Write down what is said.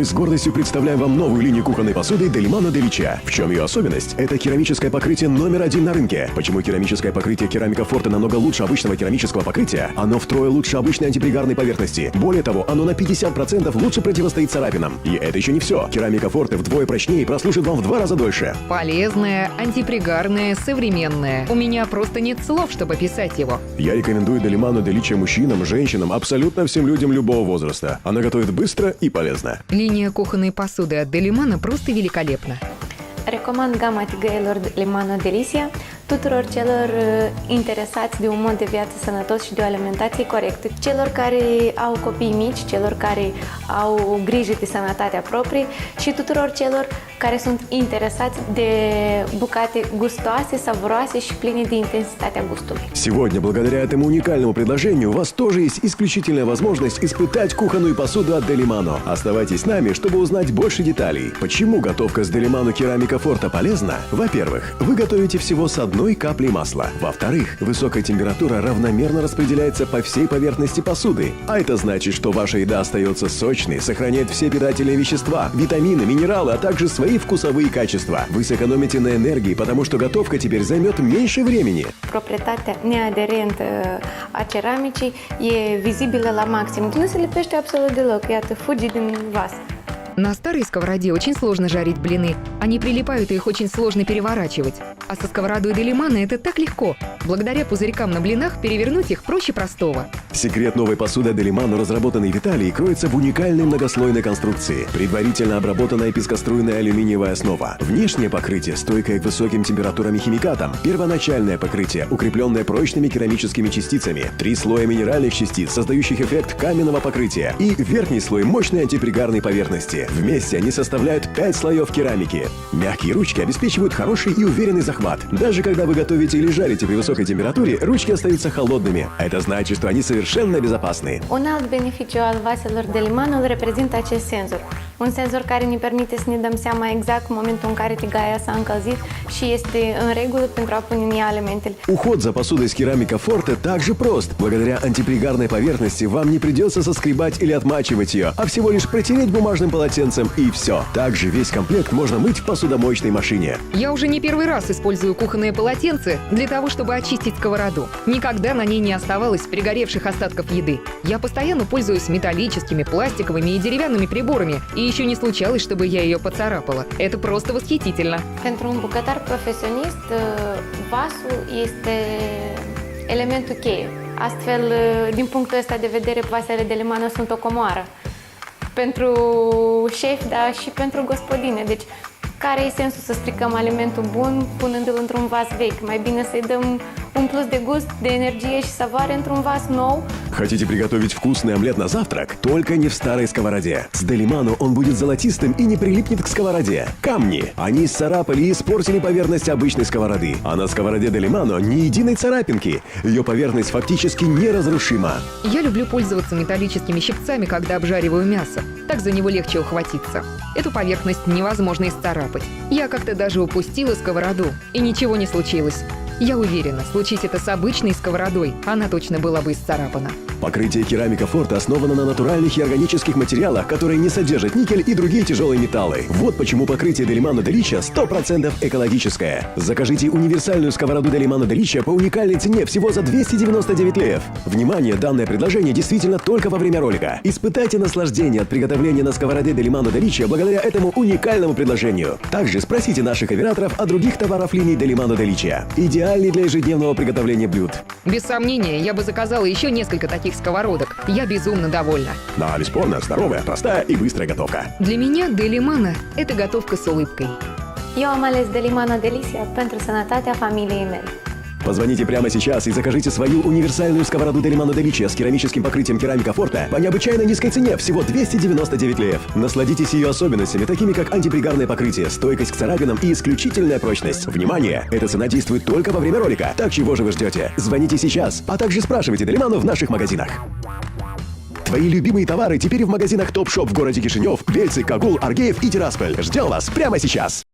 мы с гордостью представляем вам новую линию кухонной посуды Delimano Delicia. В чем ее особенность? Это керамическое покрытие номер один на рынке. Почему керамическое покрытие Керамика Форте намного лучше обычного керамического покрытия? Оно втрое лучше обычной антипригарной поверхности. Более того, оно на 50% лучше противостоит царапинам. И это еще не все. Керамика Форте вдвое прочнее и прослужит вам в 2 раза дольше. Полезное, антипригарное, современное. У меня просто нет слов, чтобы описать его. Я рекомендую Delimano Delicia мужчинам, женщинам, абсолютно всем людям любого возраста. Она готовит быстро и полезно. Линия кухонной посуды от Delimano просто великолепна. Recomand gama tigăilor Delimano Delicia tuturor celor interesați de un mod de viață sănătos și de o alimentație corectă, celor care au copii mici, celor care au grijă de sănătatea proprie și tuturor celor care sunt interesați de bucate gustoase, savuroase și pline de intensitatea gustului. Сегодня, благодаря этому уникальному предложению, у вас тоже есть исключительная возможность испытать кухонную посуду от Delimano. Оставайтесь с нами, чтобы узнать больше деталей. Почему готовка с Delimano Керамика Форте полезна? Во-первых, вы готовите всего с одной каплей масла. Во-вторых, высокая температура равномерно распределяется по всей поверхности посуды. А это значит, что ваша еда остается сочной, сохраняет все питательные вещества, витамины, минералы, а также свои вкусовые качества. Вы сэкономите на энергии, потому что готовка теперь займет меньше времени. Proprietatea neaderentă a ceramicii e vizibilă la maxim. Nu se lipește absolut deloc. Iată, fuge din vas. На старой сковороде очень сложно жарить блины. Они прилипают, и их очень сложно переворачивать. А со сковородой Delimano это так легко. Благодаря пузырькам на блинах перевернуть их проще простого. Секрет новой посуды Delimano, разработанной в Италии, кроется в уникальной многослойной конструкции. Предварительно обработанная пескоструйная алюминиевая основа. Внешнее покрытие, стойкое к высоким температурам и химикатам. Первоначальное покрытие, укрепленное прочными керамическими частицами. 3 слоя минеральных частиц, создающих эффект каменного покрытия. И верхний слой мощной антипригарной поверхности. Вместе они составляют 5 слоев керамики. Мягкие ручки обеспечивают хороший и уверенный захват. Даже когда вы готовите или жарите при высокой температуре, ручки остаются холодными. А это значит, что они совершенно безопасны. Un alt beneficiu al vaselor Delimano îl reprezintă acest senzor. Un senzor care ne permite să ne dăm seama exact în momentul în care tigaia s-a încălzit și este în regulă pentru a pune în ea elementele. Уход за посудой с Керамика Форте также прост. Благодаря антипригарной поверхности вам не придется соскребать или отмачивать ее, а всего лишь протереть бумажным полотенцем и все. Также весь комплект можно мыть в посудомоечной машине. Я уже не первый раз использую кухонное полотенце для того, чтобы очистить сковороду. Никогда на ней не оставалось пригоревших остатков еды. Я постоянно пользуюсь металлическими, пластиковыми и деревянными приборами, и еще не случалось, чтобы я ее поцарапала. Это просто восхитительно. Pentru un bucătar profesionist, vasul este elementul cheie. Astfel, din punctul ăsta de vedere, vasele Delimano sunt o comoară. Pentru șef, dar și pentru gospodine. Deci, care e sensul să stricăm alimentul bun punându-l într-un vas vechi? Mai bine să-i dăm un plus de gust, de energie și savoare într-un vas nou. Хотите приготовить вкусный омлет на завтрак? Только не в старой сковороде. С Delimano он будет золотистым и не прилипнет к сковороде. Камни. Они исцарапали и испортили поверхность обычной сковороды. А на сковороде Delimano ни единой царапинки. Ее поверхность фактически неразрушима. Я люблю пользоваться металлическими щипцами, когда обжариваю мясо. Так за него легче ухватиться. Эту поверхность невозможно исцарапать. Я как-то даже упустила сковороду, и ничего не случилось. Я уверена, случись это с обычной сковородой, она точно была бы исцарапана. Покрытие Керамика Форте основано на натуральных и органических материалах, которые не содержат никель и другие тяжелые металлы. Вот почему покрытие Delimano Delicia 100% экологическое. Закажите универсальную сковороду Delimano Delicia по уникальной цене всего за 299 лев. Внимание, данное предложение действительно только во время ролика. Испытайте наслаждение от приготовления на сковороде Delimano Delicia благодаря этому уникальному предложению. Также спросите наших операторов о других товарах линии Delimano Delicia. Идеальный для ежедневного приготовления блюд. Без сомнения, я бы заказала еще несколько таких сковородок. Я безумно довольна. Да, бесспорно, здоровая, простая и быстрая готовка. Для меня Delimano – это готовка с улыбкой. Eu am ales Delimano Delicia pentru sănătatea familiei mele. Позвоните прямо сейчас и закажите свою универсальную сковороду Delimano Delicia с керамическим покрытием Керамика Форте по необычайно низкой цене, всего 299 лев. Насладитесь ее особенностями, такими как антипригарное покрытие, стойкость к царапинам и исключительная прочность. Внимание! Эта цена действует только во время ролика. Так чего же вы ждете? Звоните сейчас, а также спрашивайте Delimano в наших магазинах. Твои любимые товары теперь в магазинах Топ Шоп в городе Кишинев, Вельцы, Кагул, Аргеев и Тирасполь. Ждем вас прямо сейчас!